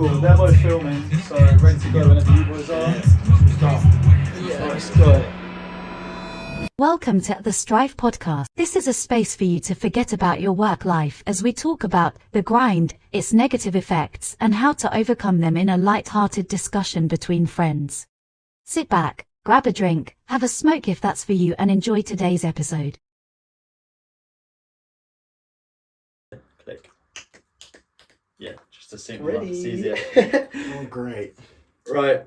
Cool, they're both filming, so ready to go whenever you boys are. Yeah, let's go. Welcome to the Strive Podcast. This is a space for you to forget about your work life as we talk about the grind, its negative effects, and how to overcome them in a light-hearted discussion between friends. Sit back, grab a drink, have a smoke if that's for you, and enjoy today's episode. Click. Yeah, just a simple Ready. one. It's easier. Oh, great. Right,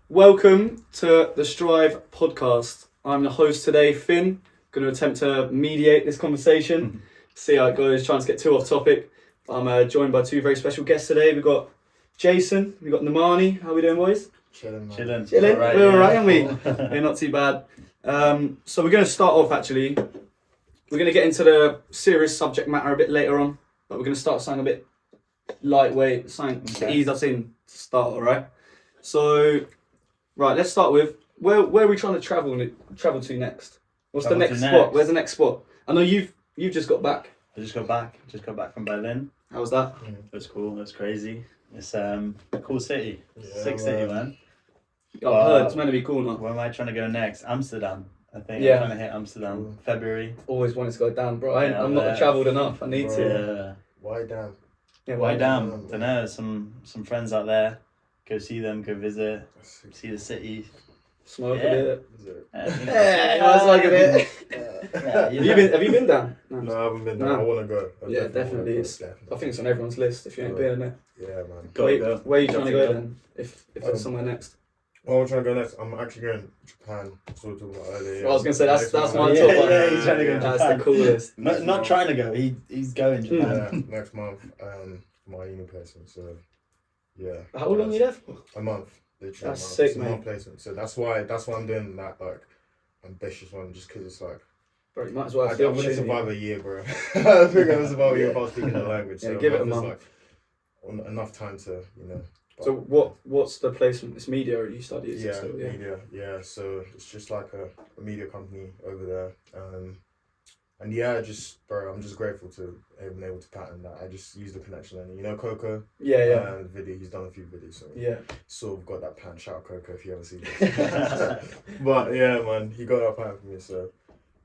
welcome to the Strive Podcast. I'm the host today, Finn. Going to attempt to mediate this conversation, see how it goes, trying to get too off topic. I'm joined by two very special guests today. We've got Jason, we've got Namani. How are we doing, boys? Chilling, man. Chilling. Chilling? Alright, We're yeah. alright, aren't we? Yeah, not too bad. So we're going to start off, actually. We're going to get into the serious subject matter a bit later on, but we're going to start something a bit lightweight, something to ease us in to start, alright? So, right, let's start with, where are we trying to travel to next? What's the next spot? Where's the next spot? I know you've just got back. I just got back from Berlin. How was that? It was cool, it was crazy. It's a cool city. Yeah, Sick city, man. I've heard it's meant to be cool now. Where am I trying to go next? Amsterdam. I think Yeah. I'm trying to hit Amsterdam. February. Always wanted to go down, bro. Yeah, I'm not travelled enough. I need to. Yeah. Why damn? Yeah, Why well, damn? Don't know, some friends out there. Go see them, go visit, see the city. Smoke Yeah. a bit. Is it? Yeah, I was like a bit. Yeah, Have you been down? No, I haven't been there. No. I want to go. I Yeah, definitely. wanna go, It's, definitely. I think it's on everyone's list if you ain't been in it. Yeah, man. Go. Where are you trying to go Go. then? If there's somewhere next. Well, I'm trying to go next. I'm actually going to Japan. That's what we were talking about earlier. I was gonna say that's Next my month. top Yeah, one. yeah, he's trying to go to That's Japan. the coolest. Not trying to go. He's going Japan. Yeah, next month. My uni placement. So, yeah. How long are you there for? A month. Literally. That's a month. sick, It's a mate. month placement. So that's why I'm doing that like ambitious one, just because it's like Bro, you might as well I'm have the gonna opportunity. survive a year, bro. I think I'm gonna survive a year if I was speaking the language. Yeah, So give it a is, month. like, enough time to, you know. So what's the placement? It's media you study, is it still? Yeah. Media. Yeah, so it's just like a media company over there. And yeah, I'm just grateful to have been able to pattern that. I just use the connection and Coco. Yeah. Video. He's done a few videos, so Yeah. sort of got that pattern. Shout out Coco if you ever see this. But yeah, man, he got that pattern for me. So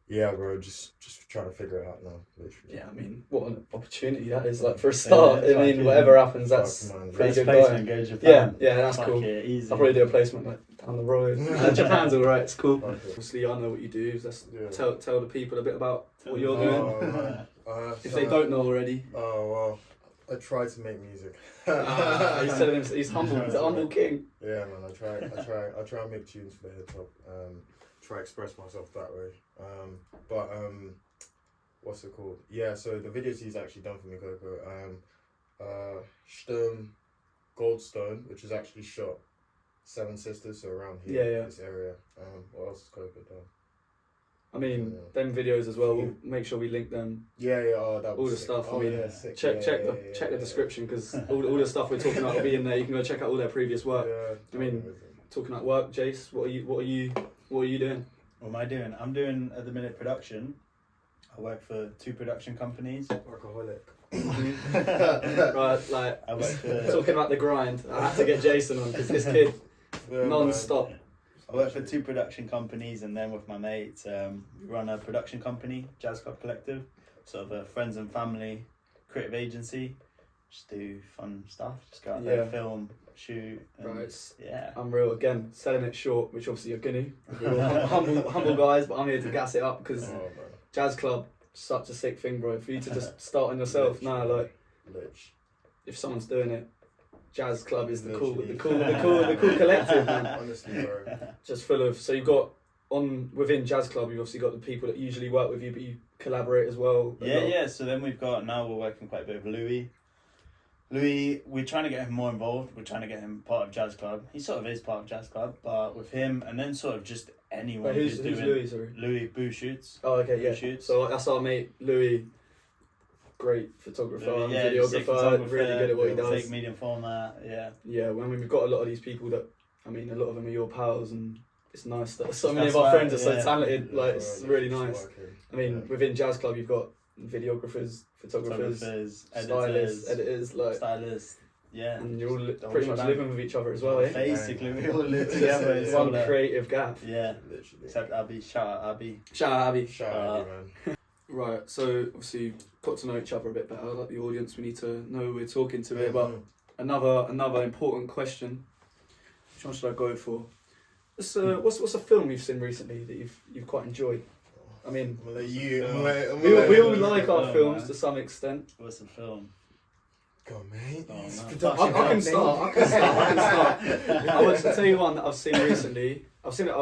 yeah, bro, just trying to figure it out now, literally. Yeah, I mean, what an opportunity that is, like, for a start. Yeah, I mean, fuck whatever yeah. happens, that's Fuck, man. pretty First good placement, going. go to Japan. Yeah, that's Fuck cool. it, easy. I'll probably do a placement like down the road. Japan's alright, it's cool. Okay. Obviously, I know what you do. Just Yeah. tell the people a bit about what you're Oh, doing. man. If they don't know already. Oh well, I try to make music. He's telling him he's humble. He's a humble king. Yeah, man. I try and make tunes for the hip hop. Try to express myself that way. But what's it called? Yeah. So the videos he's actually done for me, Coco. Sturm Goldstone, which is actually shot Seven Sisters, so around here, Yeah. this area. What else has Coco done? I mean, them videos as well. We'll make sure we link them. Yeah. Oh, that All was the sick. stuff. Oh, I mean, yeah, sick. check Yeah, the description because all the stuff we're talking about will be in there. You can go check out all their previous work. Yeah. I mean, talking about work, Jace, what are you doing? What am I doing? I'm doing at the minute production. I work for 2 production companies. Workaholic. Right, like I work for talking about the grind. I had to get Jason on because this kid Yeah, non-stop. I work for 2 production companies, and then with my mates, we run a production company, Jazz Club Collective, sort of a friends and family creative agency. Just do fun stuff. Just go out there, Yeah. film, shoot. And Right. Yeah. I'm real again, selling it short, which obviously you're gonna. We're all humble guys, but I'm here to gas it up because Oh, man. Jazz Club, such a sick thing, bro. For you to just start on yourself, nah, like Lich. if someone's doing it, Jazz Club is the cool Literally. collective, man. Honestly, bro. Just full of. So you've got within Jazz Club, you've obviously got the people that usually work with you, but you collaborate as well. Yeah. So then now we're working quite a bit with Louis. We're trying to get him more involved. We're trying to get him part of Jazz Club. He sort of is part of Jazz Club, but with him and then sort of just anyone Wait, who's who's doing Louis? Sorry. Louis Boo shoots. Oh, okay, yeah. Shoots. So that's our mate Louis. Great photographer, Louis, sick videographer, really good at what he does. Sick medium format, yeah. Yeah, when we've got a lot of these people that, I mean, a lot of them are your pals, and it's nice that so many That's of our why, friends are so yeah. talented. Like, it's really Just nice. working. I mean, Yeah. within Jazz Club, you've got videographers, photographers, Photographers, stylists, editors, like stylists. Yeah. And you're all Don't pretty wash much your living with each other as well, eh? Basically, we all live together. It's One all that- creative gap. Yeah. Literally. Except Abby. Shout out Abby. Shout out, Abby. Shout out, man. Right, so obviously got to know each other a bit better, like the audience, we need to know who we're talking to here, but another important question. Which one should I go for? What's a film you've seen recently that you've quite enjoyed? I mean, we all like our films to some extent. What's the film? Go on, mate. Oh, man. I can start. I'll tell you one that I've seen recently. I've seen it.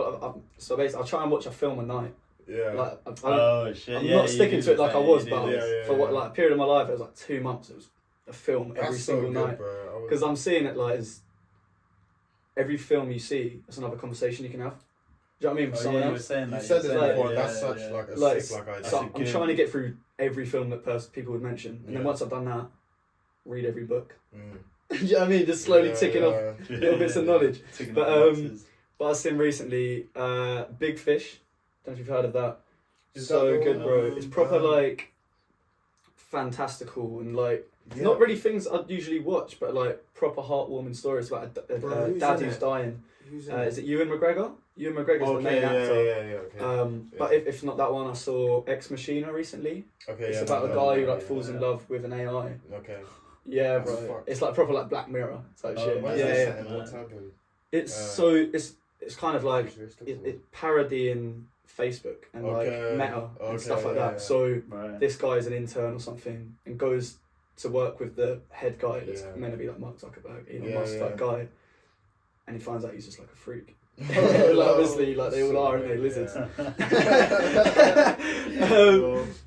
So basically, I'll try and watch a film a night. Yeah. Like, Oh shit! I'm Yeah, not sticking to it like I was, but for what yeah. like a period of my life, it was like 2 months. It was a film every That's single so good, night. bro. Because I'm seeing it like as every film you see, it's another conversation you can have. Do you know what I mean? With someone you were else. saying You that. said it like- before. yeah, That's such yeah. like a Like, sick like idea. So That's I'm good- trying to get through every film that people would mention, and then Yeah. once I've done that, read every book. Mm. Do you know what I mean? Just slowly ticking off Yeah. little bits of knowledge. Ticking But, off boxes. But I've seen recently Big Fish. Don't know if you've heard of that. Is So that the good, one? bro. It's proper like fantastical and like Yeah. not really things I'd usually watch, but like proper heartwarming stories about a Bro, who's dad in who's it? dying. Who's in Is it Ewan McGregor? Ewan McGregor's the main actor. Okay. But if not that one, I saw Ex Machina recently. Okay, It's yeah, about no, a guy who no, like yeah, falls in yeah. love with an AI. Okay. Yeah, That's bro. fucked. It's like proper like Black Mirror type Oh, shit. why Where's is Yeah, that yeah. set? set and what type of It's Uh, so it's kind of like futuristic or- it's parodying Facebook and like Okay, Meta and stuff okay, like yeah, that. yeah. So Right. this guy is an intern or something and goes to work with the head guy that's Yeah. meant to be like Mark Zuckerberg, Elon Yeah, Musk yeah. type guy, and he finds out he's just like a freak. Like, obviously, like they all are, aren't they, lizards?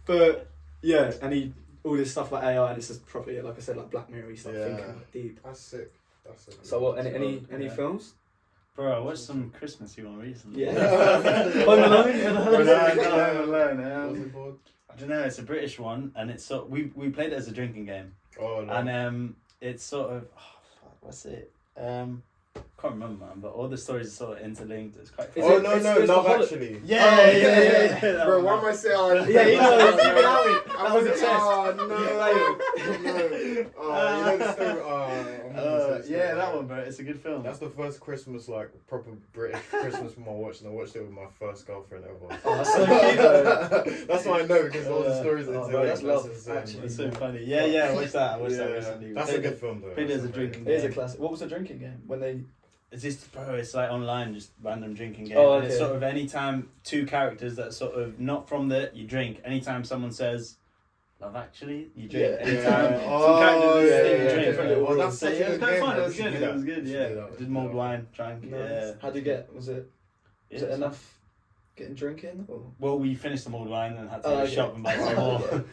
But yeah, and he all this stuff like AI, and it's just properly, like I said, like Black Mirror stuff, Yeah. thinking like deep. That's sick. That's sick. So what? Any Yeah. films? Bro, I watched some Christmassy one recently. Yeah. Home Alone. Ever heard of it? No, Home Alone. What's it called? I don't know. It's a British one, and it's sort. We played it as a drinking game, Oh no. and it's sort of. Oh, fuck, what's it? Can't remember, man. But all the stories are sort of interlinked. It's quite. Is Oh it- no, it's no, the Love holi- Actually. Yeah. Bro, why am I saying? Oh, Yeah, you know, you've been out with. I That was a was test. oh no, no. Oh, you know the story. I'm gonna say the story. Yeah, that one, bro. It's a good film. That's the first Christmas, like proper British Christmas film I watched, and I watched it with my first girlfriend ever. Oh, that's so cute though. That's why I know because all the stories Oh, into bro, it. that's love, insane, actually. It's man. so funny. Yeah. I watched that. I watched that Yeah, recently. that's a good film though. Played it as a That's very drinking good. It is a classic. What was the drinking game when they? It's just, bro, it's like online, just random drinking game. Oh, And it's okay. sort of anytime two characters that sort of not from the, you drink. Anytime someone says, Love Actually, you drink. Yeah. Anytime Yeah. some characters yeah, say you yeah, drink. different little Oh, that's rules. So such yeah, a it was good quite game, fun. It man. was good. We should It do was that. good. We should Yeah. do that. Did mulled wine, drank. Yeah. How'd you get? Was it Yeah, it enough? Getting drinking or? Well, we finished the mulled wine and had to Oh, go okay. shop and buy some more.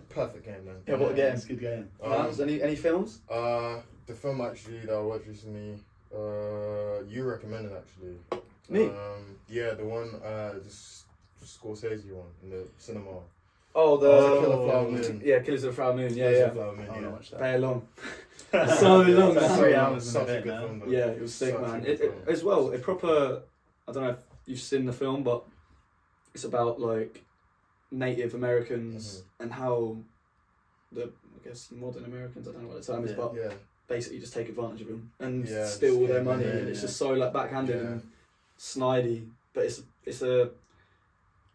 Perfect game, man. Yeah, what game? It's a good game. Films? Any films? The film actually that I watched recently, you recommended actually. Me? Yeah, the one, the Scorsese one in the cinema. Oh, Killer of the Flower Moon. Yeah, Killers of the Flower Moon. Yeah, Killers yeah. of the Flower Moon, I want to yeah. watch that. Very long. So long. That's man. 3 hours and a Such a bit good now. film though. Yeah, it was sick, Such a man. good It, film. as well, it proper. I don't know if you've seen the film, but it's about like Native Americans and how the I guess modern Americans. I don't know what the term is, Yeah. but Yeah. basically just take advantage of them and Yeah, steal all their just- money, yeah, and it's yeah. just so like backhanded Yeah. and snidey. But it's a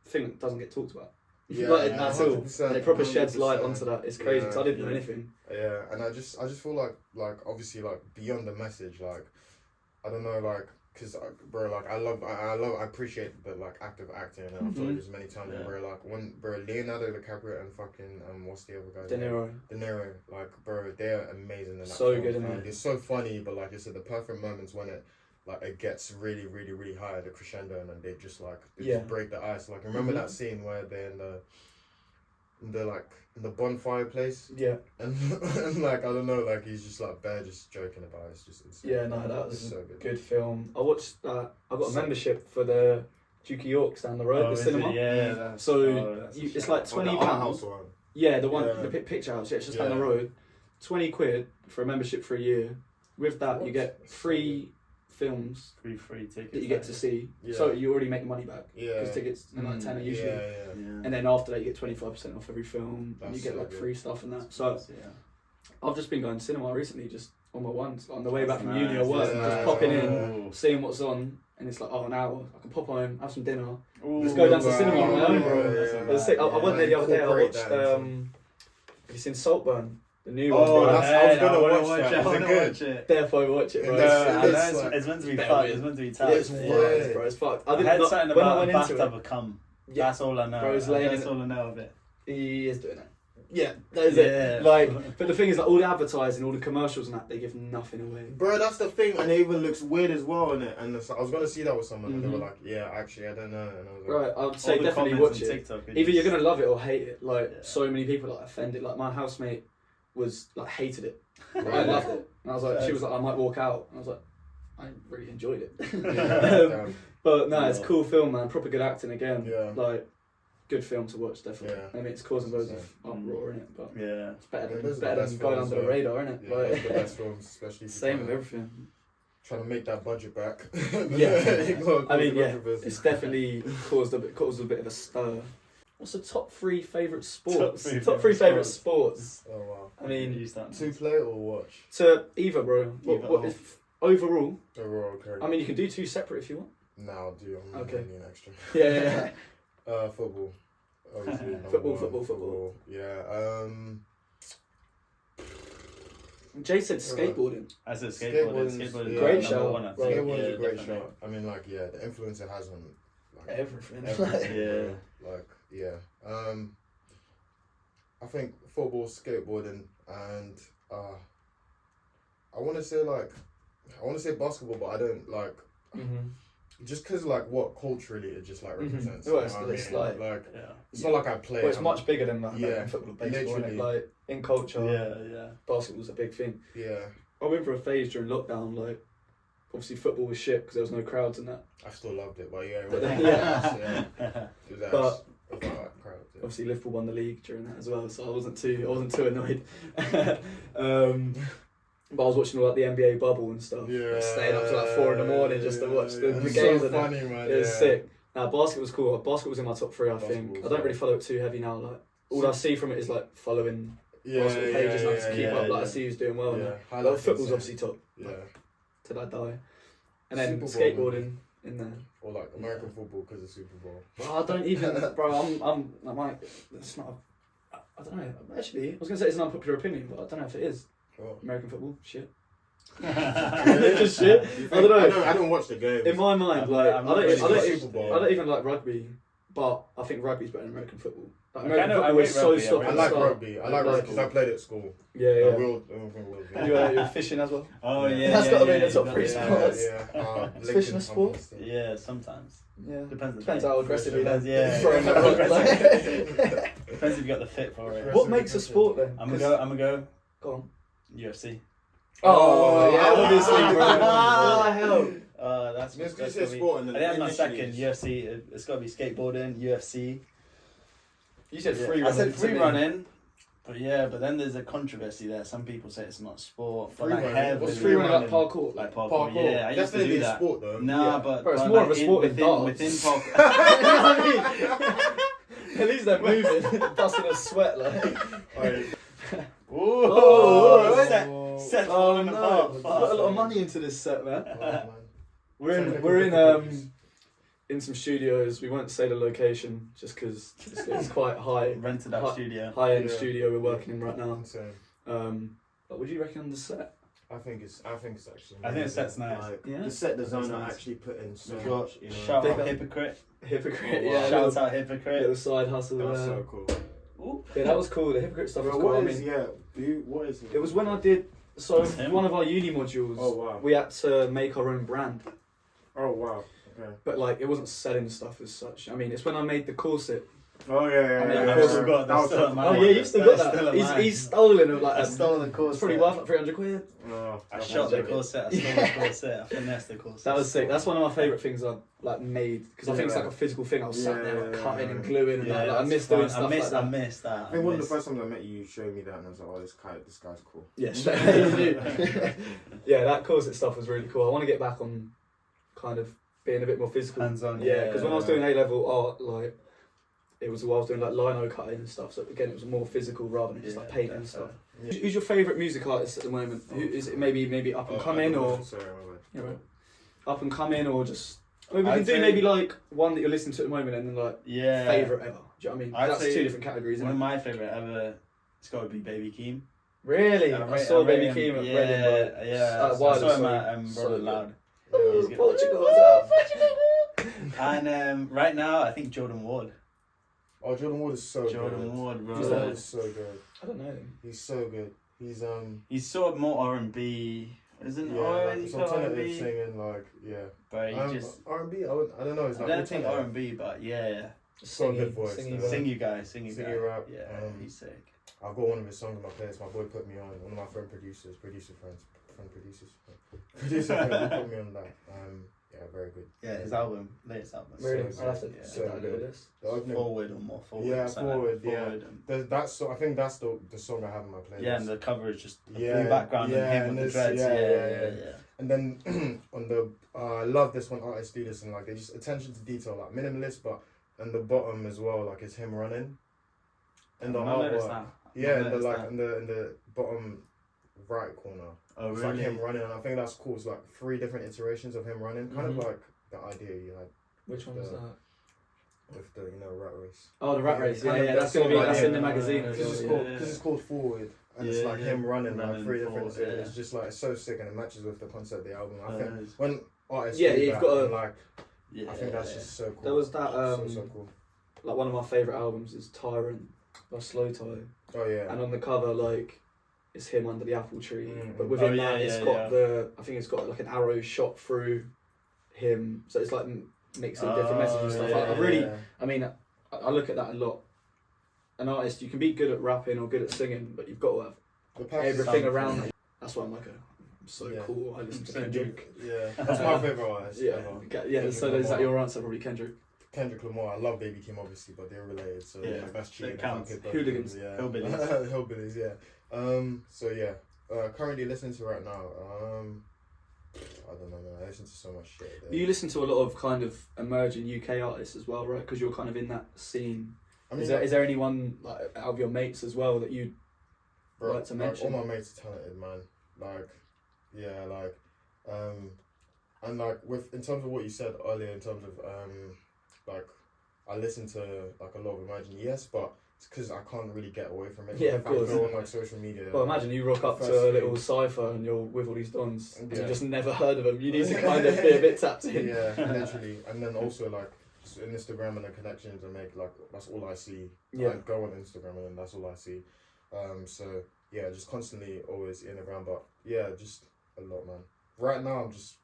thing that doesn't get talked about. Yeah, Like, yeah, at all. 100%, And it proper sheds light 100%. onto that. It's crazy because I didn't know Yeah. anything. Yeah, and I just feel like obviously like beyond the message, like I don't know, like because bro, like I appreciate the like act of acting, and I've told you this many times, Yeah. bro. Like when bro Leonardo DiCaprio and fucking what's the other guy? De Niro. De Niro, like bro, they're amazing in that So film. good in And it. It's so funny, but like I said, the perfect moments when it gets really, really, really high, the crescendo, and then they just Yeah. break the ice. Like remember that scene where they're in the bonfire place, Yeah. and like I don't know, like he's just like bare just joking about it. It's just insane. Yeah, no, that was It's a so good. good film. I watched that. I got a So- membership for the Duke of York's down the road, the is cinema. it? Yeah. That's, So that's a it's shout. like £20. one. Yeah, the one, Yeah. the picture house. Yeah, it's just down the Yeah. road. £20 for a membership for a year. With that, you What? get That's so free films free tickets. that you get to see. Yeah. So you already make money back. Yeah. Because tickets are like £10 usually. Yeah, yeah. Yeah. And then after that, you get 25% off every film. And you That's get so like good. free stuff and that. So yeah. I've just been going to cinema recently, just on my ones, on the way back from That's uni or work, nice. just popping in, Ooh. seeing what's on, and it's like, oh, an hour. I can pop home, have some dinner. Ooh, Just go down to wow. cinema on my own, bro. Yeah, That's yeah. It was sick. I went there the other day. I Incorporate watched. that into- Have you seen Saltburn? The new Oh, one. Bro. that's- I was gonna watch that. I Is it wanna good? watch it. Therefore, watch it, bro. No, I know it's like- it's meant to be Better fun. with- It's meant to be Yeah, tough. it's Yeah. wild, bro. It's fucked. I didn't heard know- something when I about a went into bathtub it, of cum. Yeah. That's all I know. Bro, he's laying in That's it. all I know of it. he is doing it. Yeah, that is Yeah. it. Like, but the thing is, like, all the advertising, all the commercials and that, they give nothing away. Bro, that's the thing, and it even looks weird as well in it. And it's, I was gonna see that with someone, and they were Mhm. like, "Yeah, actually, I don't know." And I was like, Right, I would All say the definitely comments watch on it. TikTok are Either you're just- gonna love it or hate it. Like, Yeah. so many people like offended. Like, my housemate was like hated it. I Right. loved it. And I was like, she was like, I might walk out. And I was like, I really enjoyed it. Yeah, damn. But no, it's a Yeah. cool film, man. Proper good acting again. Yeah. like good film to watch, definitely. Yeah. I mean, it's causing loads of Mm. uproar in it, but Yeah. it's better I mean, than, those are the better best than going films, under the though. radar, isn't it? Yeah, that's the best films, especially if you're Same trying with to- everything. Trying to make that budget back. Yeah. You gotta I mean, cause yeah, controversy. it's definitely caused a bit of a stir. What's the top 3 favourite sports? Top three favourite sports. Oh wow. I mean, You start. To play or watch? to either, bro. Either What or. if overall? Overall, okay. I mean, you can do 2 separate if you want. No, I'll do. I'm Okay. okay. An extra. Yeah. Football. Obviously, number Football, one. football. Yeah. Jay said skateboarding. I said skateboarding. Skateboarding's- Skateboarding. yeah. Great number shout. one, I Right. think. Skateboarding's Yeah, a great definitely. shot. I mean, like, yeah, the influence it has on, like, Everything. everything. Yeah. Like, yeah. I think football, skateboarding, and I want to say basketball, but I don't like. Mm-hmm. Just because, like, what culturally it just, like, Mhm. represents. Well, you it's- know what I it's mean? like- Yeah. it's not like I play. Well, it's I'm- much bigger than that. Yeah, Than football, baseball, literally. innit? Like in culture, Yeah. basketball's a big thing. Yeah, I went through a phase during lockdown. Like, obviously football was shit because there was no crowds and that. I still loved it, but yeah, But it then- was, yeah. it was But- actually- it was like crowd, yeah. Obviously Liverpool won the league during that as well, so I wasn't too annoyed. But I was watching all like the NBA bubble and stuff. Yeah, Staying up till like 4 a.m. just to watch the It's games. so and that. funny, man. It was yeah. sick. Basket was cool. Basket was in my top 3, I think. Basketball's I don't really good. follow it too heavy now. Like all I see from it is like following Yeah, basketball pages and that to keep yeah, up. Like I yeah. see who's doing well. Yeah, Yeah. highlights Football's insane. obviously top Yeah, till I die. And then Super Bowl, skateboarding in there. or like American football because of Super Bowl. Well, I don't even, bro. I might. It's not. I don't know. Actually, I was gonna say it's an unpopular opinion, but I don't know if it is. Oh. American football, shit. Really? Just shit. I don't know. I don't watch the games. In my mind, I'm like not- I I'm don't, not even, I, really don't Super even, Bowl. I don't even like rugby, but I think rugby's better than American football. Like, I American kinda- I football rate is so rugby, I soft. rate I at like the start. rugby. I like rugby because I played at school. Yeah, yeah. You're fishing as well. Oh yeah. That's yeah, gotta be yeah, the you top got 3 that. sports. Yeah. Fishing a sport? Yeah, sometimes. Yeah. Depends how aggressive you Depends, are. yeah. Throwing that rock, like- Depends if you got the fit for it. What makes a sport then? I'm gonna go Go on. UFC. Oh, yeah, obviously, bro. Ah, hell. That's Yes, that's you gonna said be- sport and I then think that's my initially second it's- UFC. It's got to be skateboarding, UFC. You said Yeah, free I running. said to free me. running, but then there's a controversy there. Some people say it's not sport. But Free like running? heavily- What's Free running like parkour. Like Like, parkour. Yeah, I used to Definitely do a that. sport though. Nah, Yeah. but Bro, it's but more of a like sport in darts. within parkour. You know what I mean? At least they're moving, busting a sweat like. Oh, Oh, set Oh falling no! apart. We put a lot of money into this set, man. Oh, man. We're in some studios. We won't say the location just because it's quite Rented out studio. high end Yeah. studio we're working in right now. Insane. But what do you reckon on the set? I think it's actually. I think the set's nice. Like, Yeah. the set designer nice. actually put in so We've got much. You know, shout Big out up. Hypocrite. Hypocrite, Oh, wow. yeah. Shout Little, out Hypocrite. little side hustle. that was there. so cool. Ooh. Yeah, that was cool. The hypocrite stuff was Bro, cool. I what mean, is what is it was when I did. So That's him. one of our uni modules, Oh wow. we had to make our own brand, Oh wow. Okay. but like it wasn't selling stuff as such. I mean, it's when I made the corset. Oh yeah. I mean, I've yeah, still got that. was Still so- at Oh mine. yeah, you've still That's got still that. at mine. He's stolen it like I that. stole the corset. It's probably worth like 300 quid. Oh, I that's shot the sick. corset. I stole the corset. I finessed the corset. That was sick. That's one of my favourite things I've like made because I think it's Yeah. like a physical thing. I was sat there like, Yeah. cutting and gluing and Yeah, that. Like, I that's miss fun. doing stuff like I that. missed that. I think one of the first times I met you, you showed me that, and I was like, "Oh, this guy's cool." Yeah, you do. Yeah, that corset stuff was really cool. I want to get back on kind of being a bit more physical. Hands on. Yeah, because when I was doing A level art, like it was while I was doing like lino cutting and stuff. So again, it was more physical rather than just like painting and stuff. Yeah. Who's your favourite music artist at the moment? Who is it? Maybe up and coming or Sorry, my bad. you know, up and coming or just. I mean, we I'd can do say- maybe like one that you're listening to at the moment and then like favourite ever. Do you know what I mean? I'd That's say two different categories. One of Isn't it? my favourite ever, it's got to be Baby Keem. Really? I saw Baby Keem at Reading, bro. Yeah, Wild, I saw him sorry. at So Rolling good. Loud. Oh, He's good. Portugal, what's up? And right now, I think Jordan Ward. Oh, Jordan Ward is so Jordan good. Ward, bro. Who's that? He's so good. I don't know. He's so good. He's He's sort of more R&B, isn't yeah, it? like, He's it's got alternative R&B, singing, like but he just. R&B. I don't know. It's I like don't think alternative. R&B, but yeah. He's got a good voice. Singing, though. Sing you guys. Sing you rap, Yeah, he's sick. I've got one of his songs in my playlist. My boy put me on. One of my producer friends, producer friend, he put me on that. Yeah, very good. Yeah, his latest album. Really? So I'll have to good. get So that on the good. list. The opening, Forward or more forward. Yeah, something like Forward, that. yeah. Forward and- I think that's the song I have in my playlist. Yeah, and the cover is just a Yeah, blue background yeah, and him and with the it's- dreads. yeah. And then on the I love this when artists do this and like they just attention to detail, like minimalist, but and the bottom as well, like it's him running. And the I noticed artwork, that. yeah, I and the noticed like that. in the bottom right corner, Oh, it's really? like him running, and I think that's cool. It's like 3 different iterations of him running, kind Mhm. of like the idea you had Which one was The- that? with the rat race. Oh, the Rat Yeah, Race. Yeah, kind of yeah, that that's gonna be sort of that's idea. in the magazine as Because well. it's Yeah. called it's called Forward, and it's Yeah, like yeah. him running like Running 3 different. forward, yeah. It's just like it's so sick, and it matches with the concept of the album. I think Nice. when artists Yeah, do you've that, got a- and, like Yeah, I think that's just so cool. There was that, so cool. Like one of my favourite albums is Tyrant by Slow Tie, Oh yeah. and on the cover like it's him under the apple tree, Mm. but within Oh, yeah, that it's yeah, got yeah. I think it's got like an arrow shot through him, so it's like mixing different messages and stuff. I mean, I look at that a lot. An artist, you can be good at rapping or good at singing, but you've got to have The package- everything around it. That's why I'm like, I'm so Yeah. cool. I listen to So Kendrick. Yeah, that's my favorite artist. Yeah, ever. yeah. So is that your answer? Probably Kendrick. Kendrick Lamar. I love Baby Kim obviously, but they're related, so Yeah, that's cheating. that counts. if I could, but- Hooligans. Yeah. Hillbillies. Hillbillies. Yeah. So yeah. Currently listening to right now. I don't know, man. I listen to so much shit. You listen to a lot of kind of emerging UK artists as well, right? Because you're kind of in that scene. I mean, Is there anyone like out of your mates as well that you bro, like to mention? all my mates are talented, man. Like, yeah, like, and like with in terms of what you said earlier, in terms of like, I listen to like a lot of emerging, yes, but it's because I can't really get away from it. Yeah, Like, of course. I go on like social media. Well, imagine you rock up First to a little thing- cipher and you're with all these dons and Yeah. you just never heard of them. You need to kind of be a bit tapped in. Yeah, literally, and then also like just in Instagram and the connections I make, like that's all I see. Yeah. I go on Instagram and then that's all I see. So yeah, just constantly always in the ground, but yeah, just a lot, man. Right now, I'm just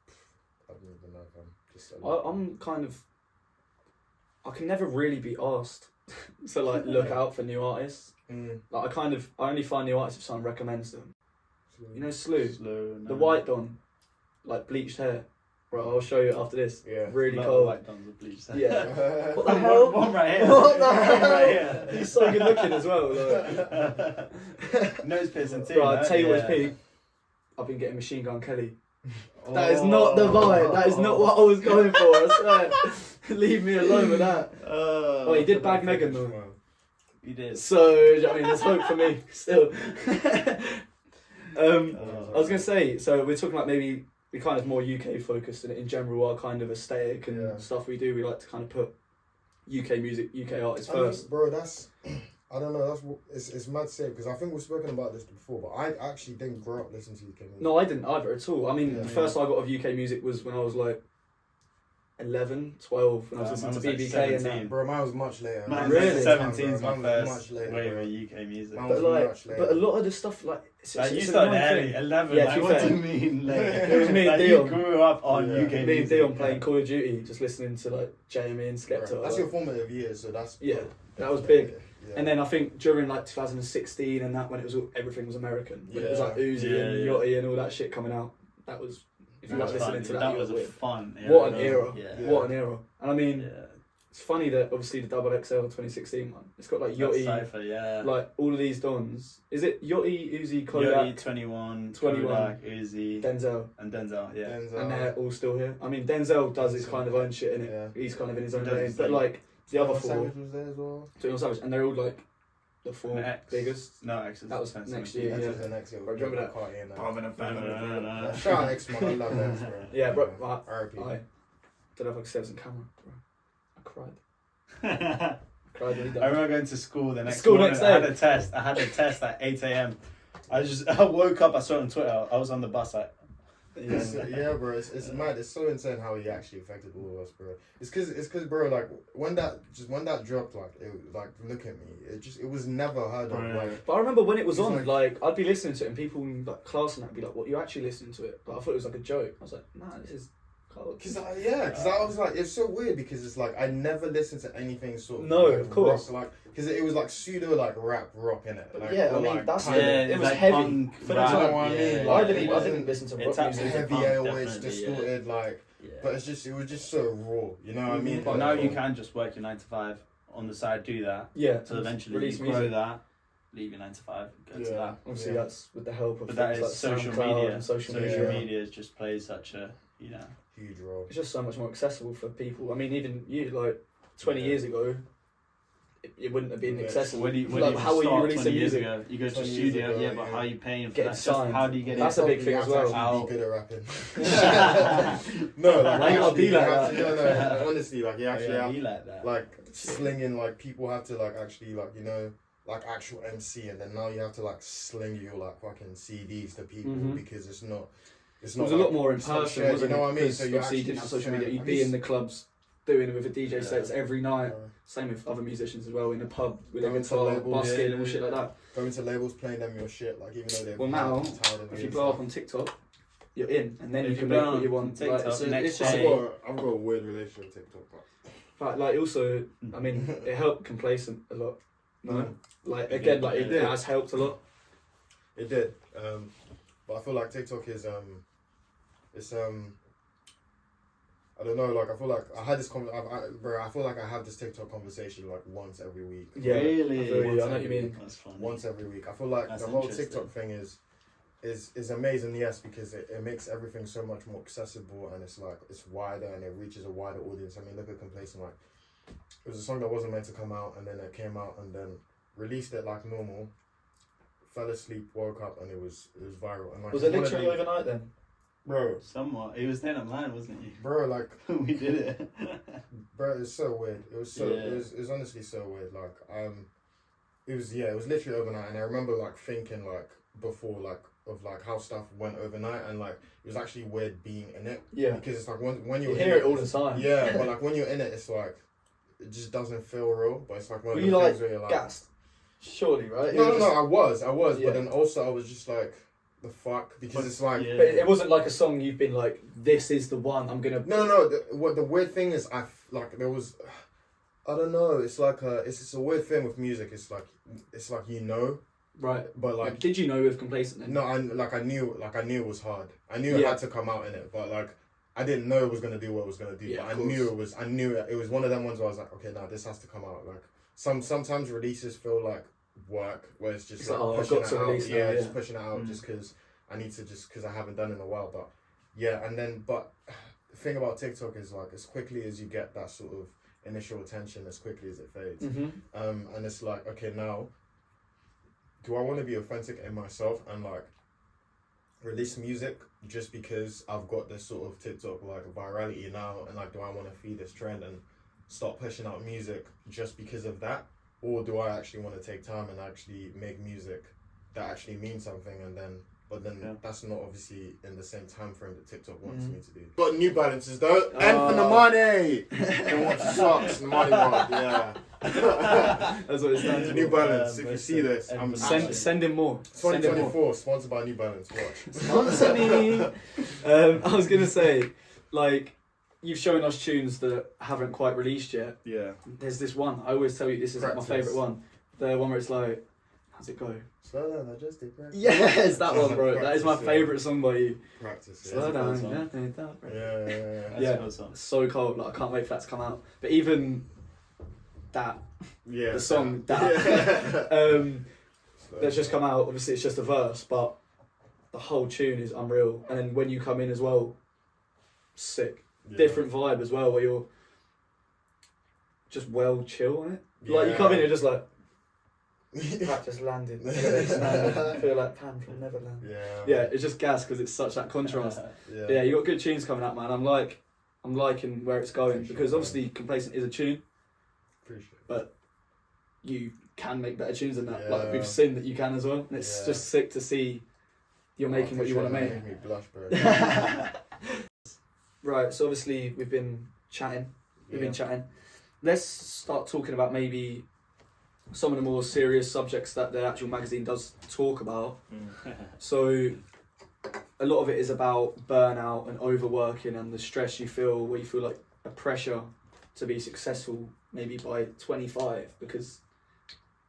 I don't even know if I'm just. A lot. I'm kind of. I can never really be asked to like look out for new artists. Mm. Like I only find new artists if someone recommends them. You know, Slew, Slow. the white don, like bleached hair. Bro, I'll show you after this. Yeah. Really cold. White dons with bleach. Yeah. What the hell? One right here. What the One hell? right here. He's so good looking as well. Like. Nose piercing too. Bro, I'll no? tell you what's Yeah. peak. I've been getting Machine Gun Kelly. That is not the vibe. That is not what I was going for. I swear. Leave me alone with that. Oh, he did bag Megan though. He did. So, I mean, there's hope for me still. I was going to say, so we're talking about maybe we kind of more UK focused and in general our kind of aesthetic and Yeah. stuff we do. We like to kind of put UK music, UK artists I mean, first. bro, that's I don't know. It's mad to say because I think we've spoken about this before, but I actually didn't grow up listening to UK music. No, I didn't either at all. I mean, Yeah. the first I got of UK music was when I was like 11, 12, when I was Yeah, listening to mine was BBK like and 17. that. Bro, mine was much later. Mine Mine was Really? 17 is my Mine was first much later, wave bro. of UK music. Mine But was like, much later. but a lot of the stuff like, Like, you it's an started annoying early, thing. 11. Yeah, like, to be what fair. do you mean? Like, It was me and like, Dion. You grew up on Yeah. UK music. Me and Dion playing Call of Duty, just listening to like JME and Skepta. Right. That's like- your formative years, so that's Yeah, that was big. Yeah. And then I think during like 2016 and that when it was everything was American, when it was Yeah. like Uzi Yeah, and yeah. Yachty and all that shit coming out, that was if you That like was listening fun. to that, That you was were a weird. fun era. What an though. era! Yeah. What an era! And I mean, Yeah. it's funny that obviously the Double XL 2016 one, it's got like That Yachty, Cypher, yeah. like all of these dons. Is it Yachty, Uzi, Kodak, Yachty, 21, 21, Kodak, Uzi, Denzel, and Denzel, yeah. and they're all still here? I mean, Denzel does his kind of own shit in it. Yeah. He's kind of in his He own does lane, his but thing. like the other 21 four. Savage was there as well. 21 Savage, and they're all like the And four X. biggest. No, X is That was expensive. next year. X Yeah. was the next year. Bro, do you remember that? Carti and that. Brother and family. Shout out X, man. I love X, bro. Yeah, bro. R.I.P. I don't know if I can say this on camera, bro. I cried. Cried when he died. I remember going to school the next School morning. next I had day. a test. I had a test at 8 a.m. I woke up. I saw it on Twitter. I was on the bus. Yeah, bro, it's mad. It's so insane how he actually affected all of us, bro. It's cause, bro, like when that dropped, like look at me, it was never heard of, like. But I remember when it was It's on, like- I'd be listening to it and people in like class and that'd be like, "What, you actually listening to it?" But I thought it was like a joke. I was like, "Nah, this is cold." Cause I was like, it's so weird because it's like I never listened to anything sort of No, like, of course. rock, like because it was like pseudo like rap rock in it. But Like, yeah, I or, mean like, that's kind of- it was like heavy punk for the rap. time. You know what I mean? Yeah, Like, I it didn't wasn't listen to it's rock actually music. heavy punk, airways definitely, distorted, like. Yeah. But it was just so raw. You know what I mean? Mhm. But Like, now you can just work your 9 to 5 on the side, do that. Yeah, So eventually release you grow music. that, leave your 9 to 5, go to Yeah. that. Obviously, Yeah. that's with the help of But that things is like social SoundCloud media. and social media. media just plays such a, huge role. It's just so much more accessible for people. I mean, even you, like 20 Yeah. years ago, it wouldn't have been Yeah. accessible. When you Like, how were you start releasing 20 years music? ago, you go to 20 the years studio, ago, yeah, but yeah. how are you paying for Getting that? Just signed. how do you get That's it? a big thing as well. How- Be good at rapping. No, like Why you gotta actually, be you like have that? to- no, honestly, like you actually Yeah, have be like that. like slinging, like people have to like actually like like actual MC, and then now you have to like sling your like fucking CDs to people Mhm. because it's not. It was a lot more in it's not person, shared, wasn't you know it? what I mean? Because So you obviously you actually didn't have social share- media. You'd I be guess- in the clubs doing it with the DJ sets every night. uh, Same with other musicians as well, in a pub with a Going to guitar, labels, busking yeah, and all shit like that. going to labels, playing them your shit, like even though they're Well, now, tired of If it you and blow up stuff. on TikTok, you're in, and then If you can you make blow what you on want. TikTok, Like, it's next just day- I've got a weird relationship with TikTok, but like also, I mean, it helped complacent a lot. No, Mm. like again, like it did. has helped a lot. It did, but I feel like TikTok is it's I don't know, like I feel like I had this bro, I feel like I have this TikTok conversation like once every week. Yeah, Really? I feel you, I know Once what you mean. That's funny. Once every week. I feel like That's the whole interesting. TikTok thing is amazing, yes, because it makes everything so much more accessible, and it's like it's wider and it reaches a wider audience. I mean, look at Complacent, like it was a song that wasn't meant to come out, and then it came out, and then released it like normal, fell asleep, woke up, and it was viral. And like, Was it it's one of literally them- overnight then? bro? Somewhat. He was then online, wasn't he? Bro, like We did it. bro, it's so weird. It was so Yeah. it was honestly so weird. Like it was literally overnight, and I remember like thinking like before like of like how stuff went overnight, and like it was actually weird being in it. Yeah. Because it's like when You you're hear in it all the it's- time. Yeah, but like when you're in it, it's like it just doesn't feel real. But it's like one Were of you the like things where you're like, gassed? Surely, right? no, It was just- I was, Yeah. but then also I was just like, the fuck, because it's like. Yeah. But it wasn't like a song you've been like, this is the one I'm gonna. No. What the weird thing is, like there was, I don't know. It's like it's a weird thing with music. It's like Right. but like Did you know with Complacent then? no, I knew it was hard. I knew it Yeah. had to come out in it, but like I didn't know it was gonna do what it was gonna do. Yeah, But of I knew it was one of them ones where I was like, okay, now this has to come out. Like sometimes releases feel like work, where it's just It's like like, oh, I've pushing got it to out. release now, Yeah, yeah. just pushing it out Mm. just because I haven't done it in a while. But yeah, and then but the thing about TikTok is like as quickly as you get that sort of initial attention, as quickly as it fades. Mm-hmm. And it's like, okay, now do I want to be authentic in myself and like release music just because I've got this sort of TikTok like virality now, and like do I want to feed this trend and start pushing out music just because of that, or do I actually want to take time and actually make music that actually means something, and then that's not obviously in the same time frame that TikTok wants me to do. Got New Balances though, and for the money. They want socks, the money mark, yeah. That's what it stands for. New Balance. If you see this, I'm Send him more. Send him more. 2024, sponsored by New Balance. Watch. Sponsor me. I was gonna say, like, you've shown us tunes that haven't quite released yet. Yeah. There's this one. I always tell you this is like my Practice. favourite one. The one where it's like, how's it go? Slow down, I just did practice. Yes, that one, bro. That is my Practice, yeah. favourite song by you. Practice. Yeah. Slow down. song. Yeah. That's Yeah. a good song. So cold. Like I can't wait for that to come out. But even that, Yeah. the song that, that's just come out. Obviously, it's just a verse, but the whole tune is unreal. And then when you come in as well, sick. Yeah. Different vibe as well, where you're just well chill on it. Like you come in, you're just like, Yeah. that just landed. I feel like Pan from Neverland. Yeah, it's just gas because it's such that contrast. Yeah, you got good tunes coming out, man. I'm liking where it's going because obviously Complacent is a tune, but you can make better tunes than that. Like we've seen that you can as well, and it's just sick to see you're making what you want to make. Me blush, bro. Right, so obviously we've been chatting. Let's start talking about maybe some of the more serious subjects that the actual magazine does talk about. So a lot of it is about burnout and overworking and the stress you feel, where you feel like a pressure to be successful maybe by 25 because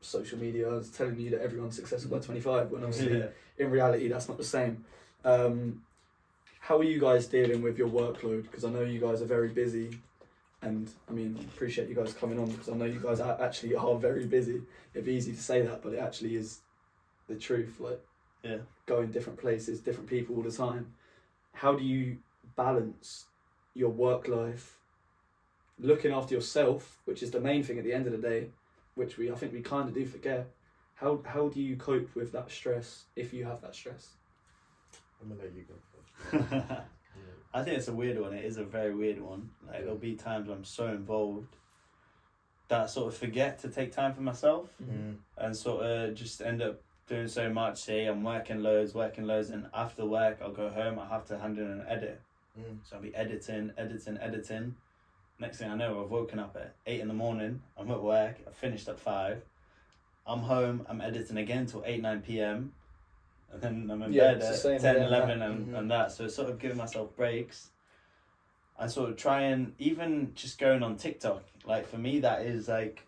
social media is telling you that everyone's successful by 25 when obviously in reality that's not the same. How are you guys dealing with your workload? Because I know you guys are very busy, and I mean, appreciate you guys coming on because I know you guys actually are very busy. It'd be easy to say that, but it actually is the truth. Like, going different places, different people all the time. How do you balance your work life, looking after yourself, which is the main thing at the end of the day, which I think we kind of do forget. How do you cope with that stress if you have that stress? I'm gonna let you go first. I think it's a weird one. It is a very weird one. Like there'll be times I'm so involved that I sort of forget to take time for myself and sort of just end up doing so much. Say I'm working loads, and after work I'll go home. I have to hand in an edit, so I'll be editing. Next thing I know, I've woken up at 8 in the morning. I'm at work. I finished at 5. I'm home. I'm editing again till 8-9 p.m. And then I'm in bed at 10-11 and that. So sort of giving myself breaks. And sort of trying, even just going on TikTok. Like for me, that is like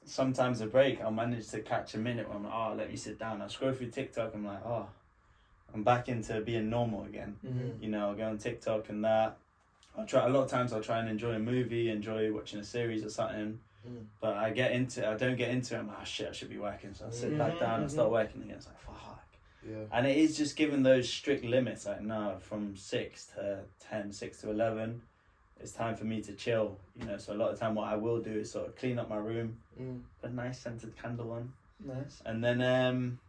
sometimes a break. I'll manage to catch a minute where I'm like, let me sit down. I'll scroll through TikTok. I'm like, I'm back into being normal again. You know, I'll go on TikTok and that. A lot of times I'll try and enjoy a movie, enjoy watching a series or something, but I don't get into it, I'm like, shit, I should be working, so I sit back down and start working again. It's like, fuck. And it is just given those strict limits, like, no, from 6 to 10, 6 to 11, it's time for me to chill, you know, so a lot of time what I will do is sort of clean up my room, put a nice scented candle on, and then,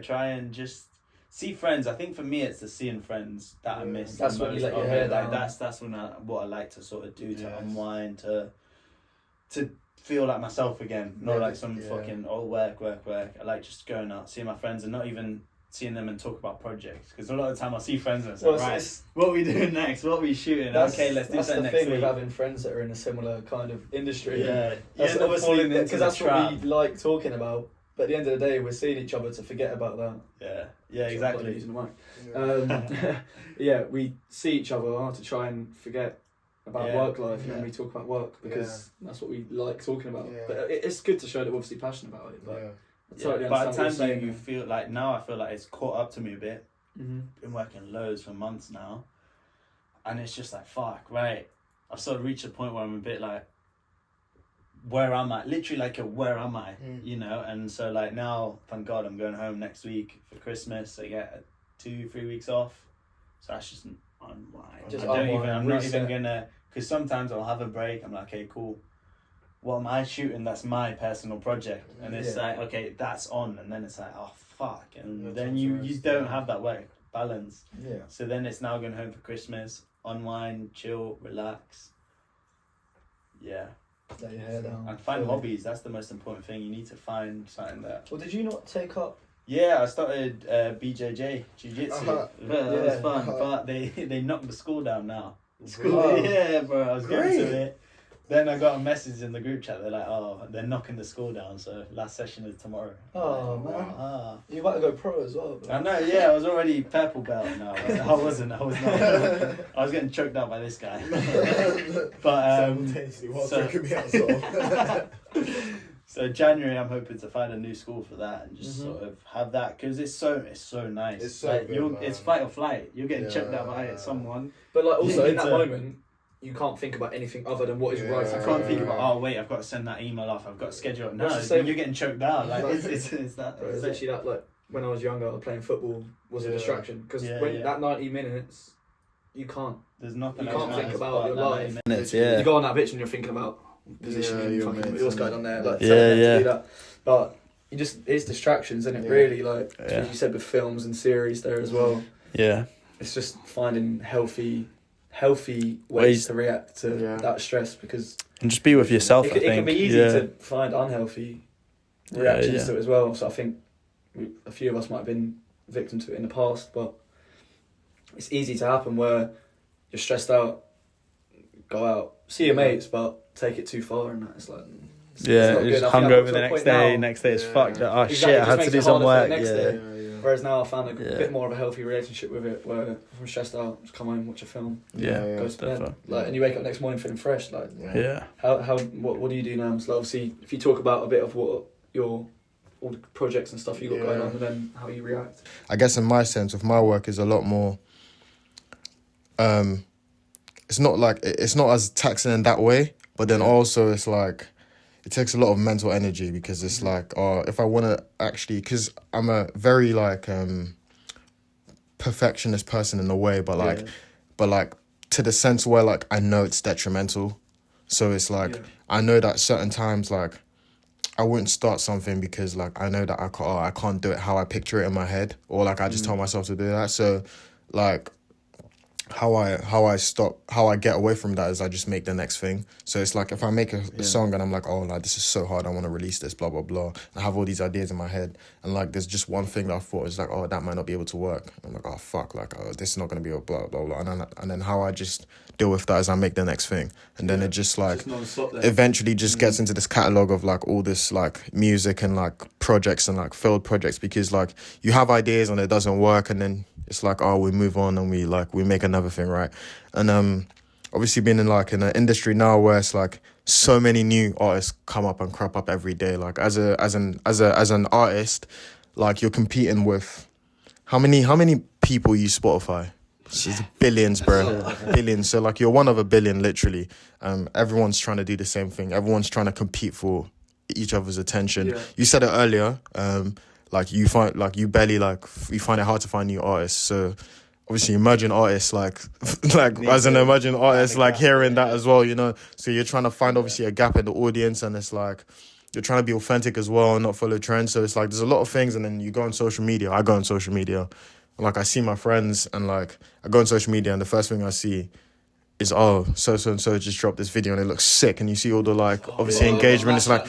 try and just see friends. I think for me it's the seeing friends that I miss. That's when you let your hair down. That's when what I like to sort of do to unwind, to feel like myself again, not like some fucking work. I like just going out, seeing my friends, and not even seeing them and talk about projects. Because a lot of the time I see friends and it's like, right, what are we doing next? What are we shooting? Okay, let's do that next week. That's the thing with having friends that are in a similar kind of industry. That's obviously because that's what we like talking about. But at the end of the day, we're seeing each other to forget about that. Yeah, exactly. Using the mic. We see each other to try and forget about work life, and then we talk about work because that's what we like talking about. But it's good to show that we're obviously passionate about it. But I totally by the understand time you feel like, now I feel like it's caught up to me a bit. Been working loads for months now, and it's just like, fuck, right. I've sort of reached a point where I'm a bit like, where am I? Literally like where am I? You know, and so like now, thank God, I'm going home next week for Christmas. I get 2-3 weeks off, so that's just unwind. I'm not even gonna, because sometimes I'll have a break. I'm like, okay, cool. What am I shooting? That's my personal project, and it's like, okay, that's on, and then it's like, oh fuck, and then you don't have that work balance. So then it's now going home for Christmas, unwind, chill, relax. Let your hair down. And find hobbies. That's the most important thing. You need to find something that. Well, did you not take up? Yeah, I started BJJ Jiu-Jitsu. It was fun, but they knocked the school down now. Yeah, bro. I was getting to it. Then I got a message in the group chat. They're like, they're knocking the school down. So last session is tomorrow. Oh man. You might go pro as well. Bro. I know. Yeah, I was already purple belt. No, I wasn't. I was not. I was getting choked out by this guy. But simultaneously while choking me out. So. So January, I'm hoping to find a new school for that and just sort of have that, because it's so nice. It's so like, good, it's fight or flight. You're getting choked out by someone. But like also in that moment, you can't think about anything other than what is right. I can't think about, oh wait, I've got to send that email off. I've got to schedule it. No, you're getting choked out. Like it's that. Bro, it's literally that. Like when I was younger, playing football was a distraction, because when that 90 minutes, you can't. There's nothing. You can't think about your life. Minutes, You go on that bitch and you're thinking about positioning, your fucking, mates, what's innit? going on there, like Yeah, telling them yeah. to do that. But it's distractions, isn't it? Yeah. Really, like Yeah. as you said with films and series there as well. Yeah. It's just finding healthy ways Ways- to react to Yeah. that stress, because And just be with yourself, it I think. can be easy yeah. to find unhealthy reactions yeah. to it as well. So I think a few of us might have been victim to it in the past, but it's easy to happen where you're stressed out, go out, see your mates, but take it too far, and it's like Yeah, not good. just I think I've got hungover to the a next point day. now- Next day it's Yeah. fucked. Oh Exactly, shit, it I just had to makes do it some harder for the work. next Yeah. day. Yeah. Whereas now I found a Yeah. bit more of a healthy relationship with it, where if I'm stressed out, just come home, watch a film, Yeah. go to bed, definitely. like, and you wake up next morning feeling fresh. Like, Yeah. what do you do now? So obviously, if you talk about a bit of what your all the projects and stuff you got going Yeah. on, and then how you react. I guess in my sense of my work is a lot more. It's not as taxing in that way, but then also it's like it takes a lot of mental energy, because it's like, if I want to actually, because I'm a very like perfectionist person in a way, but like to the sense where like I know it's detrimental, so it's like I know that certain times like I wouldn't start something because like I know that I can't do it how I picture it in my head, or like I just tell myself to do that. So like how I get away from that is I just make the next thing. So it's like if I make a song and I'm like, oh, like this is so hard, I want to release this, blah blah blah. I have all these ideas in my head, and like there's just one thing that I thought is like, oh, that might not be able to work. I'm like, oh fuck, like this is not gonna be a blah blah blah. And then how I just deal with that is I make the next thing, and then it just like Just non-stop there. eventually just gets into this catalog of like all this like music and like projects and like failed projects, because like you have ideas and it doesn't work, and then it's like, oh, we move on and we make another thing, right? And obviously being in like in an industry now where it's like so many new artists come up and crop up every day, like as an artist, like you're competing with how many people use Spotify? It's just billions, bro. Billions. So like you're one of a billion, literally. Everyone's trying to do the same thing. Everyone's trying to compete for each other's attention. Yeah. You said it earlier. Like you find like you barely like you find it hard to find new artists. So obviously emerging artists like as an emerging artist, like hearing that as well, you know. So you're trying to find obviously a gap in the audience, and it's like you're trying to be authentic as well and not follow trends. So it's like there's a lot of things, and then you go on social media. I go on social media. Like I see my friends, and like I go on social media, and the first thing I see is so and so just dropped this video and it looks sick, and you see all the like obviously engagement. It's like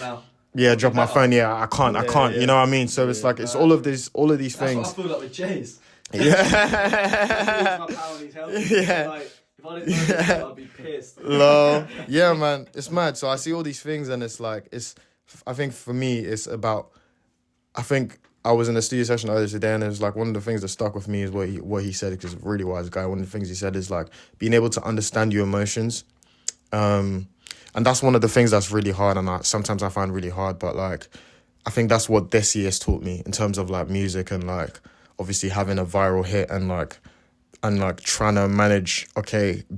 drop my phone. Yeah, I can't. You know what I mean? So it's like it's all of these That's things. what I feel like with Jay's. Yeah. My power needs help. Yeah. Like, if I didn't know this, I'd be pissed. Lol. Yeah, man, it's mad. So I see all these things, and it's like I think for me it's about. I think I was in a studio session earlier today, and it was like one of the things that stuck with me is what he said, because he's a really wise guy. One of the things he said is like being able to understand your emotions, and that's one of the things that's really hard, and sometimes I find really hard. But like, I think that's what this year has taught me in terms of like music, and like obviously having a viral hit, and like trying to manage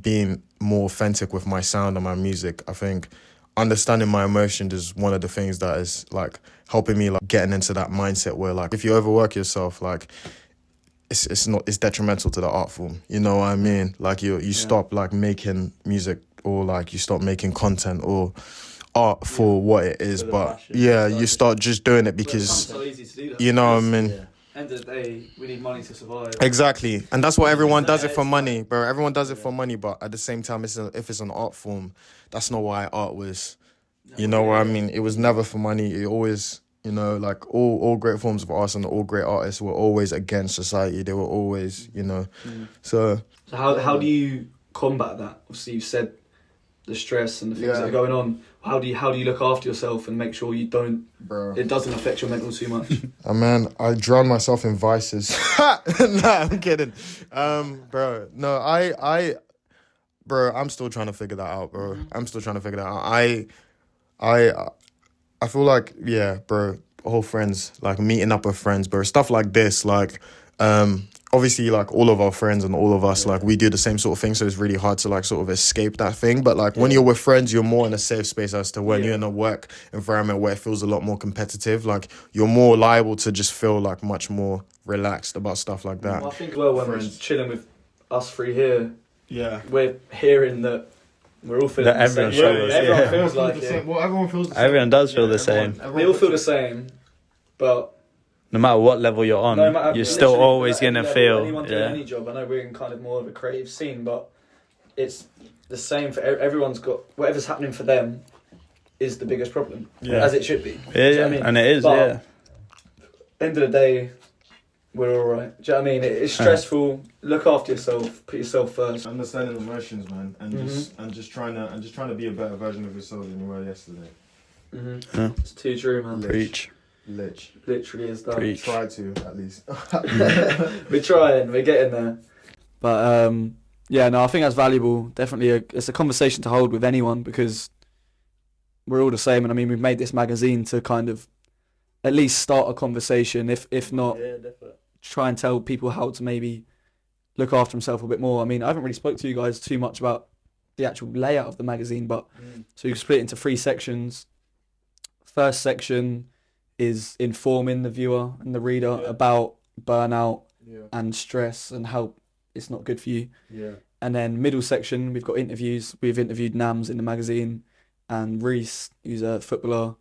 being more authentic with my sound and my music. I think understanding my emotions is one of the things that is like helping me like getting into that mindset where like if you overwork yourself, like it's detrimental to the art form. You know what I mean? Like you stop like making music, or like you stop making content or art for what it is. But you start just doing it because so easy to do that. you know what I mean. Yeah. End of the day, we need money to survive. Exactly, and that's why everyone does it for money, bro. Everyone does it for money, but at the same time, if it's an art form, that's not why art was. You know what I mean? It was never for money. It always, you know, like all great forms of art and all great artists were always against society. They were always, you know. So how do you combat that? Obviously, you said the stress and the things that are going on. How do you look after yourself and make sure you don't? bro, It doesn't affect your mental too much. man, I drown myself in vices. Nah, I'm kidding. Bro, no, bro, I'm still trying to figure that out, bro. I'm still trying to figure that out. I feel like, yeah, bro, whole friends, like meeting up with friends, bro, stuff like this, like, obviously, like, all of our friends and all of us, like, we do the same sort of thing, so it's really hard to, like, sort of escape that thing, but, like, when you're with friends, you're more in a safe space as to when you're in a work environment where it feels a lot more competitive, like, you're more liable to just feel, like, much more relaxed about stuff like that. Well, I think when we're chilling with us three here, Yeah. we're hearing that We're all feeling That the everyone same. struggles, Everyone yeah. feels like it. Well, everyone feels the same. Everyone does feel the same. We all feel the same, but No matter what level you're on, no matter, you're still literally, always at any gonna level, feel. anyone doing any job. I know we're in kind of more of a creative scene, but it's the same for everyone's got whatever's happening for them is the biggest problem, as it should be. Yeah, Do you know what I mean? and it is. But end of the day, we're all right. Do you know what I mean? It's stressful. Look after yourself. Put yourself first. Understanding emotions, man, and just trying to be a better version of yourself than you were yesterday. Yeah. It's too true, man. Preach. Literally is that. Preach. Try to, at least. We're trying. We're getting there. But yeah, no, I think that's valuable. Definitely, it's a conversation to hold with anyone because we're all the same. And I mean, we've made this magazine to kind of at least start a conversation, if not, try and tell people how to maybe look after themselves a bit more. I mean, I haven't really spoke to you guys too much about the actual layout of the magazine, but so you split it into 3 sections. First section is informing the viewer and the reader about burnout and stress and how it's not good for you. And then middle section, we've got interviews. We've interviewed Nams in the magazine and Reese, who's a footballer.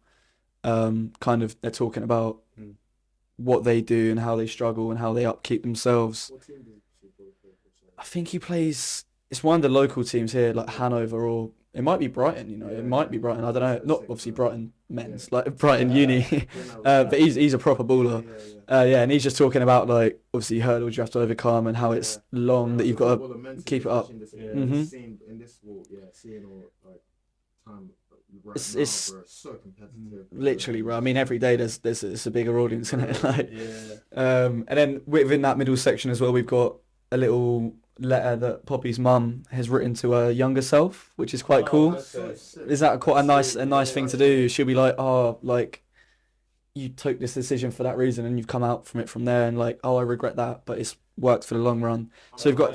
Kind of, they're talking about what they do and how they struggle and how they upkeep themselves. I think he plays, it's one of the local teams here, like Hanover, or it might be Brighton, you know, it might be Brighton, I don't know, not obviously Brighton men's, like Brighton uni, but he's a proper baller. And he's just talking about, like, obviously hurdles you have to overcome and how it's long, that you've got to keep it up. It's so competitive. Literally, bro. I mean, every day there's a bigger audience in it. Like, and then within that middle section as well, we've got a little letter that Poppy's mum has written to her younger self, which is quite cool. Is that quite a nice thing to do? She'll be like, oh, like, you took this decision for that reason and you've come out from it from there, and like, oh, I regret that, but it's worked for the long run. So we've got,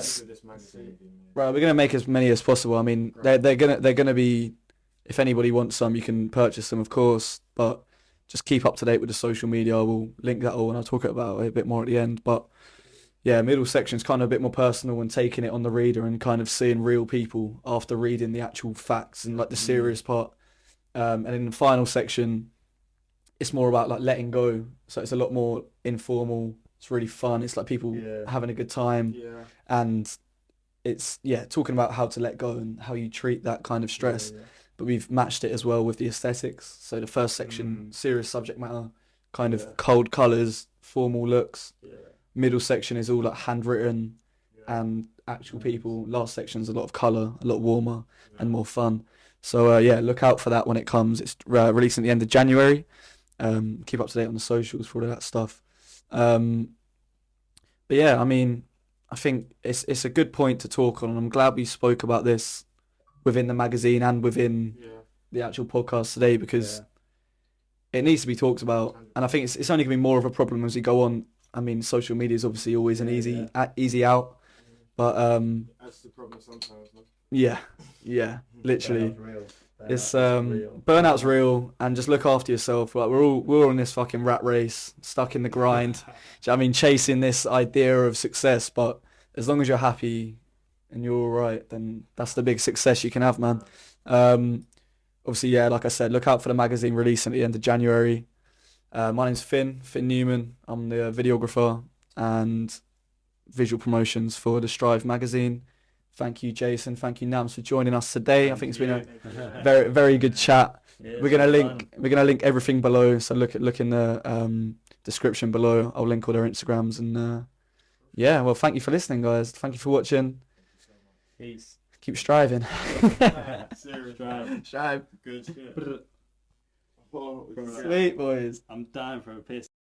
right, we're gonna make as many as possible. I mean, they're gonna be, if anybody wants some, you can purchase them, of course, but just keep up to date with the social media. We'll link that all and I'll talk about it a bit more at the end. But yeah, middle section's kind of a bit more personal and taking it on the reader and kind of seeing real people after reading the actual facts and like the serious part. And in the final section, it's more about like letting go. So it's a lot more informal. It's really fun. It's like people having a good time. And it's, talking about how to let go and how you treat that kind of stress. But we've matched it as well with the aesthetics. So the first section, serious subject matter, kind of cold colours, formal looks. Middle section is all like handwritten and actual people. Last section's a lot of colour, a lot warmer and more fun. So look out for that when it comes. It's releasing at the end of January. Keep up to date on the socials for all of that stuff. But yeah, I mean, I think it's a good point to talk on, and I'm glad we spoke about this within the magazine and within the actual podcast today, because it needs to be talked about, and I think it's only going to be more of a problem as we go on. I mean, social media is obviously always an easy out, but that's the problem sometimes. Literally. It's burnout's real, and just look after yourself. Like we're all in this fucking rat race, stuck in the grind. Do you know what I mean, chasing this idea of success, but as long as you're happy and you're all right, then that's the big success you can have, man. Obviously, like I said, look out for the magazine release at the end of January. My name's Fin Newman. I'm the videographer and visual promotions for the Strive magazine. Thank you, Jason. Thank you, Nams, for joining us today. I think it's been a very, very good chat. We're gonna link everything below. So look in the description below. I'll link all their Instagrams, and well, thank you for listening, guys. Thank you for watching. Peace. Keep striving. Strive. Strive. Good shit. Sweet boys. I'm dying for a piss.